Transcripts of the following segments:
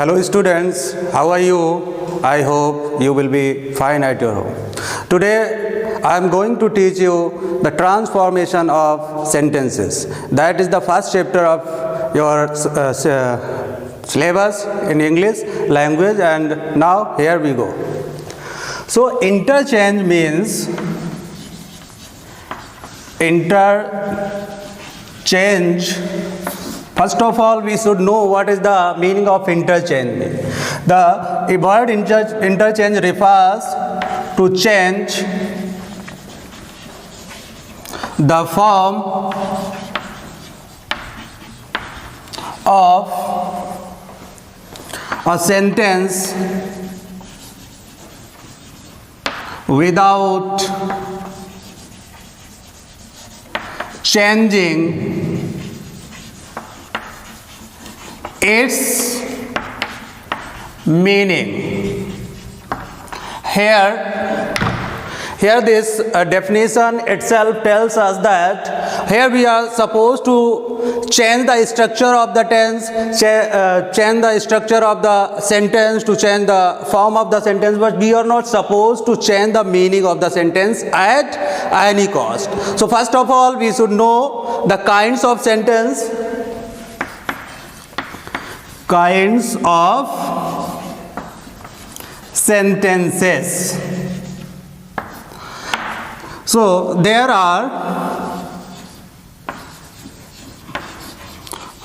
Hello students, how are you? I hope you will be fine at your home. Today I am going to teach you the transformation of sentences. That is the first chapter of your syllabus in English language, and now here we go. So interchange means interchange. First of all, we should know what is the meaning of interchange. The word interchange refers to change the form of a sentence without changing its meaning. Here this definition itself tells us that here we are supposed to change the structure of the tense, change the structure of the sentence, to change the form of the sentence, but we are not supposed to change the meaning of the sentence at any cost. So first of all, we should know the kinds of sentence. Kinds of sentences. So there are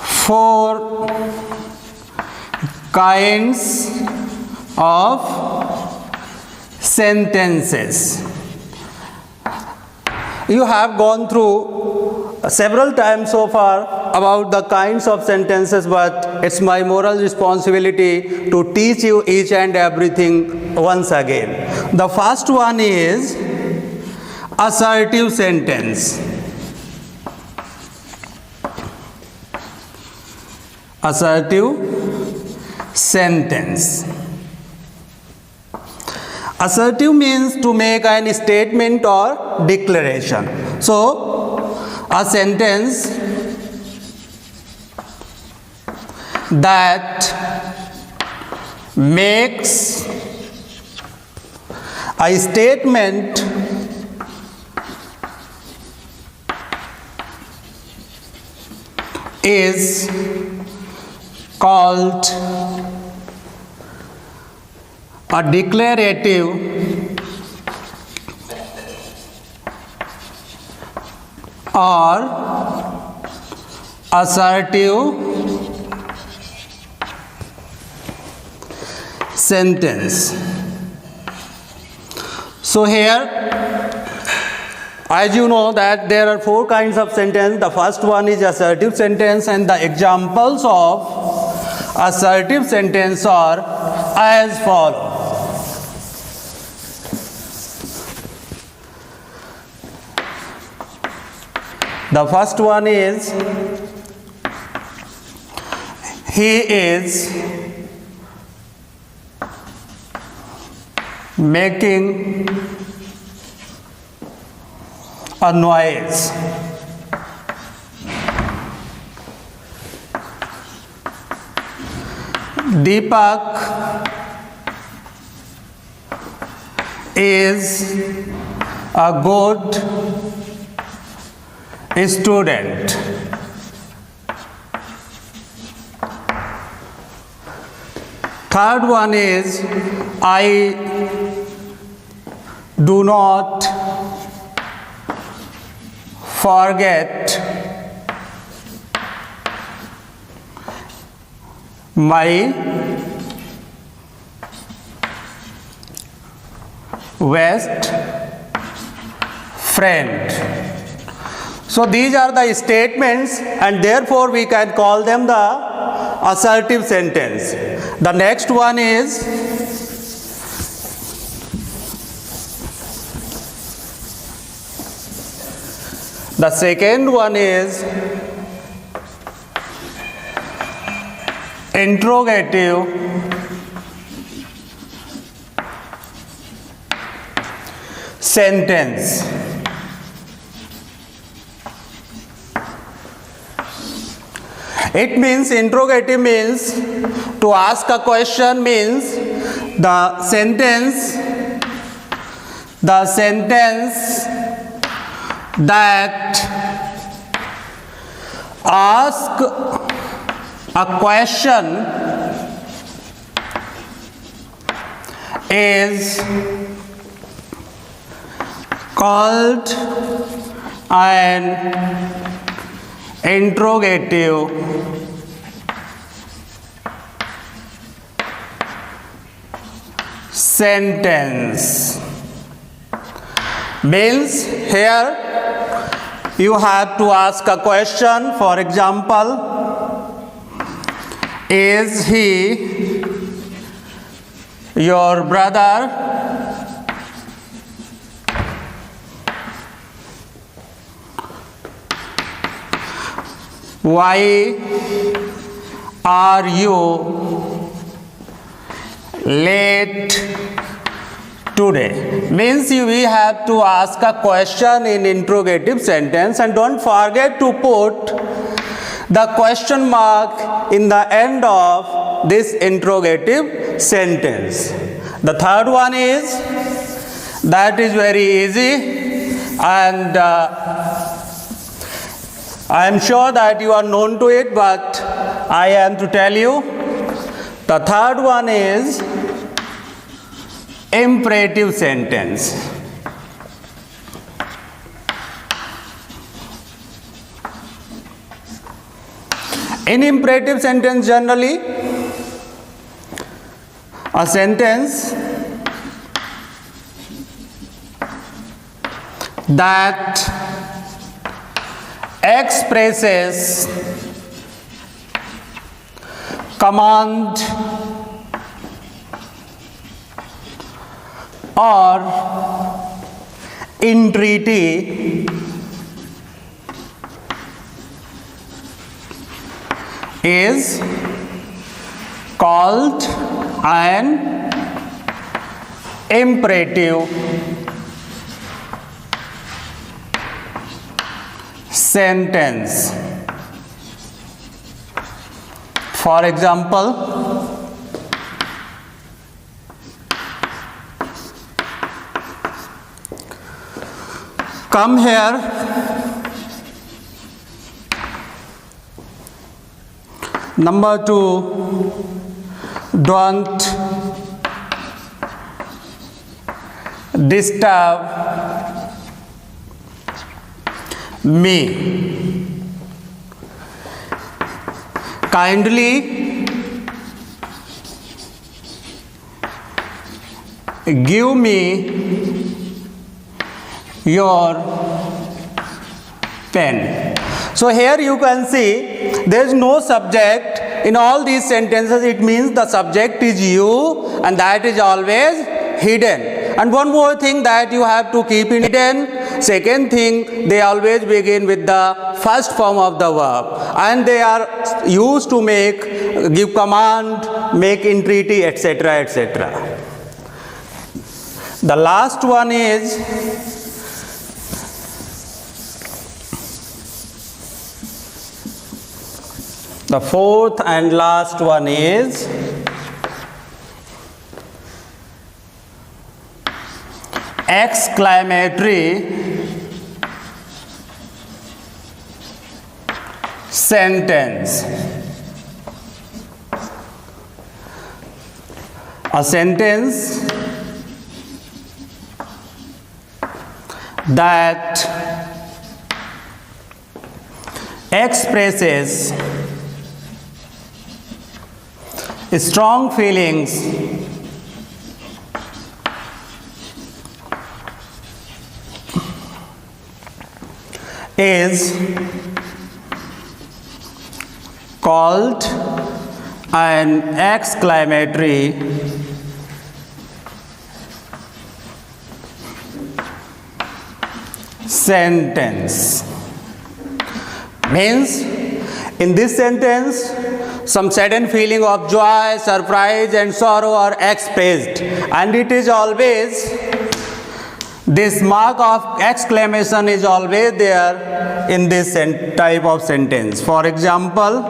4 kinds of sentences. You have gone through several times so far about the kinds of sentences, but it's my moral responsibility to teach you each and everything once again. The first one is assertive sentence. Assertive sentence. Assertive means to make any statement or declaration. So, a sentence that makes a statement is called a declarative or assertive sentence. So here, as you know that there are 4 kinds of sentence. The first one is assertive sentence, and the examples of assertive sentence are as follows. The first one is, he is making a noise. Deepak is a good student. Third one is, I do not forget my best friend. So these are the statements, and therefore we can call them the assertive sentence. The next one is the second one is interrogative sentence. It means interrogative means to ask a question means the sentence that ask a question is called an interrogative sentence. Means here you have to ask a question. For example, is he your brother? Why are you late today? Means we have to ask a question in interrogative sentence, and don't forget to put the question mark in the end of this interrogative sentence. The third one is, that is very easy, and I am sure that you are known to it, but I am to tell you. The third one is imperative sentence. In imperative sentence, generally a sentence that expresses command or entreaty is called an imperative sentence. For example, come here. Number 2, don't disturb me. Kindly give me your pen. So here you can see there is no subject in all these sentences. It means the subject is you, and that is always hidden. And one more thing that you have to keep in hidden. Second thing, they always begin with the first form of the verb, and they are used to give command, make entreaty, etc., etc. The last one is the fourth and last one is exclamatory sentence. A sentence that expresses strong feelings is called an exclamatory sentence. Means in this sentence some sudden feeling of joy, surprise and sorrow are expressed, and it is always, this mark of exclamation is always there in this type of sentence. For example,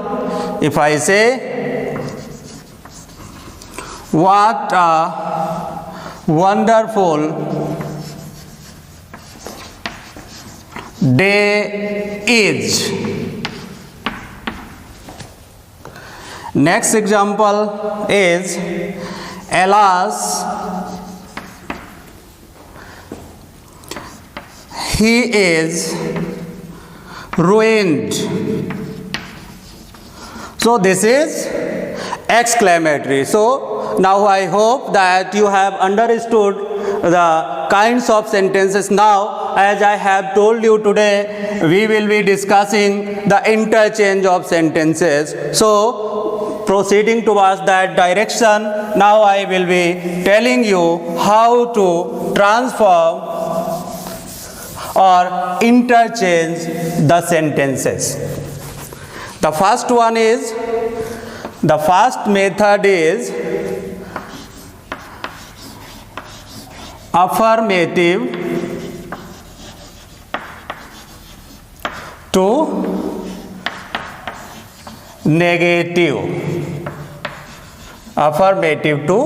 if I say, what a wonderful day is. Next example is, alas, he is ruined. So this is exclamatory. So now I hope that you have understood the kinds of sentences. Now, as I have told you today, we will be discussing the interchange of sentences. So proceeding towards that direction, now I will be telling you how to transform or interchange the sentences. The first one is, the first method is affirmative to negative. Affirmative to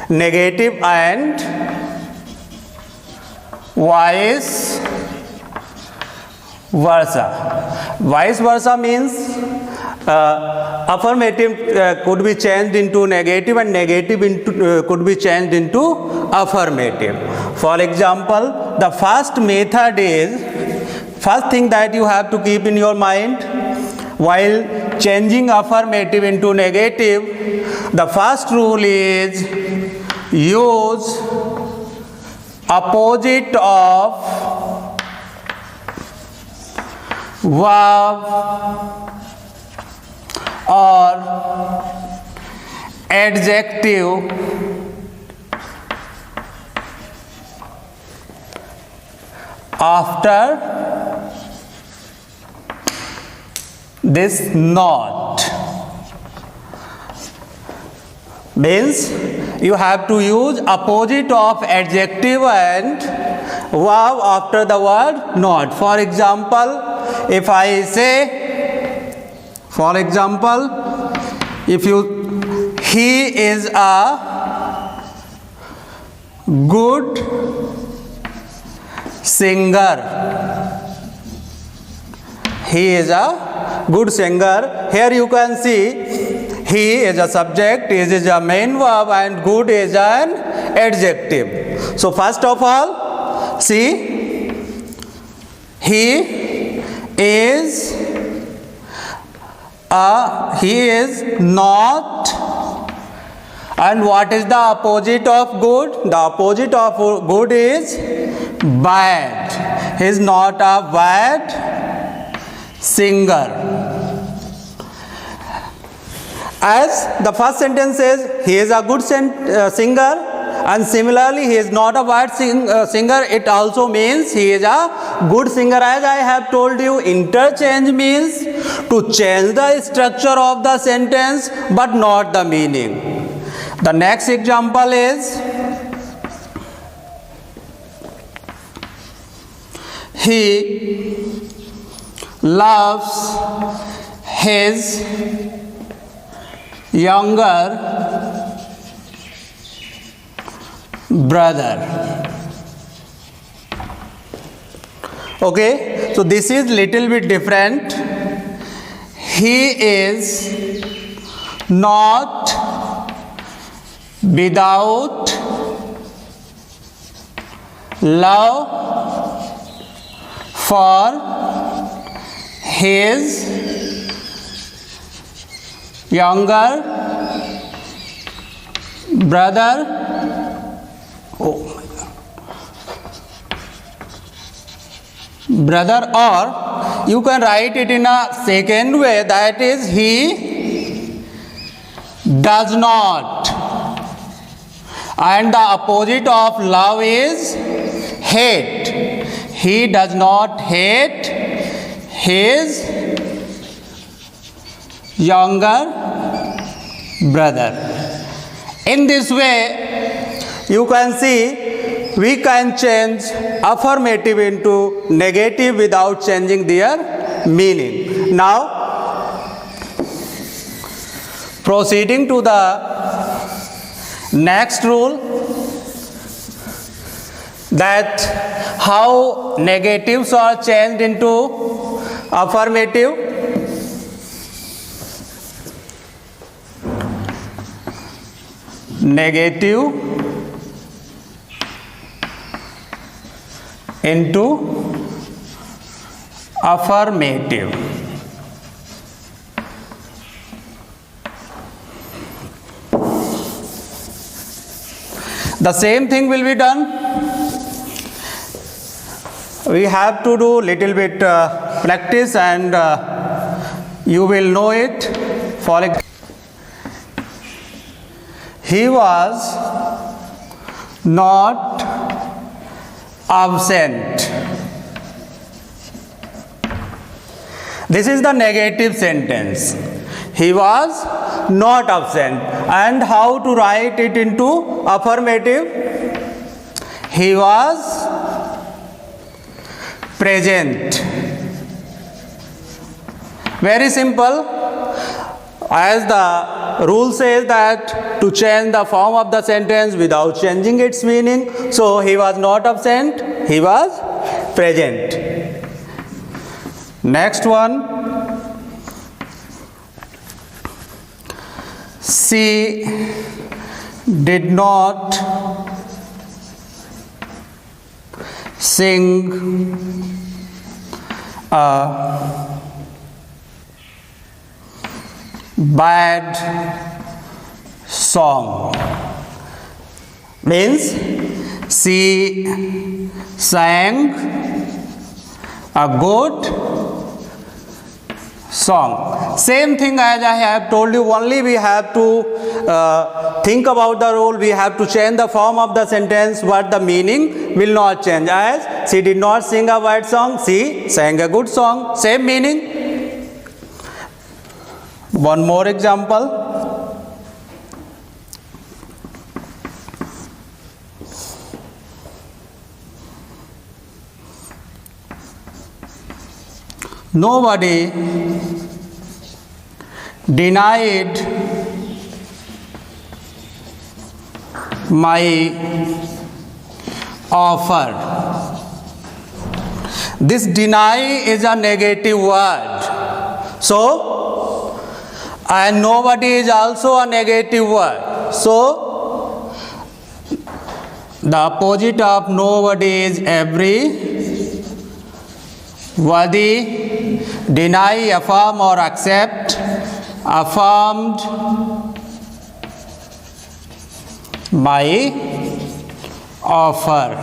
negative and vice versa. Vice versa means affirmative could be changed into negative and negative could be changed into affirmative. For example, the first method is, first thing that you have to keep in your mind while changing affirmative into negative, the first rule is use opposite of verb or adjective after this not. Means you have to use opposite of adjective and verb after the word not. For example, if I say, for example, if you, he is a good singer. He is a good singer. Here you can see he is a subject, is a main verb, and good is an adjective. So first of all, see, he is not, and what is the opposite of good? The opposite of good is bad. He is not a bad singer. As the first sentence says, he is a good singer, and similarly, he is not a bad singer, it also means he is a good singer. As I have told you, interchange means to change the structure of the sentence but not the meaning. The next example is, he loves his younger brother. Okay, so this is little bit different. He is not without love for his younger brother. Brother, or you can write it in a second way, that is, he does not, and the opposite of love is hate. He does not hate his younger brother. In this way, you can see we can change affirmative into negative without changing their meaning. Now, Proceeding to the next rule, that how negatives are changed into affirmative. Negative into affirmative. The same thing will be done. We have to do little bit practice, and you will know it. For example, he was not absent. This is the negative sentence. He was not absent. And how to write it into affirmative? He was present. Very simple. As the rule says that to change the form of the sentence without changing its meaning. So he was not absent, he was present. Next one. She did not sing a bad song. Means she sang a good song. Same thing as I have told you, only we have to think about the rule. We have to change the form of the sentence, but the meaning will not change. As she did not sing a bad song, she sang a good song. Same meaning. One more example. Nobody denied my offer. This deny is a negative word. So, and nobody is also a negative word. So, the opposite of nobody is every. Worthy. Deny, affirm or accept. Affirmed my offer.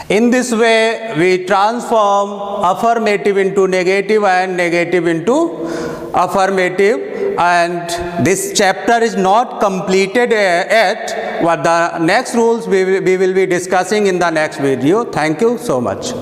In this way, we transform affirmative into negative and negative into affirmative. And this chapter is not completed yet. What the next rules we will be discussing in the next video. Thank you so much.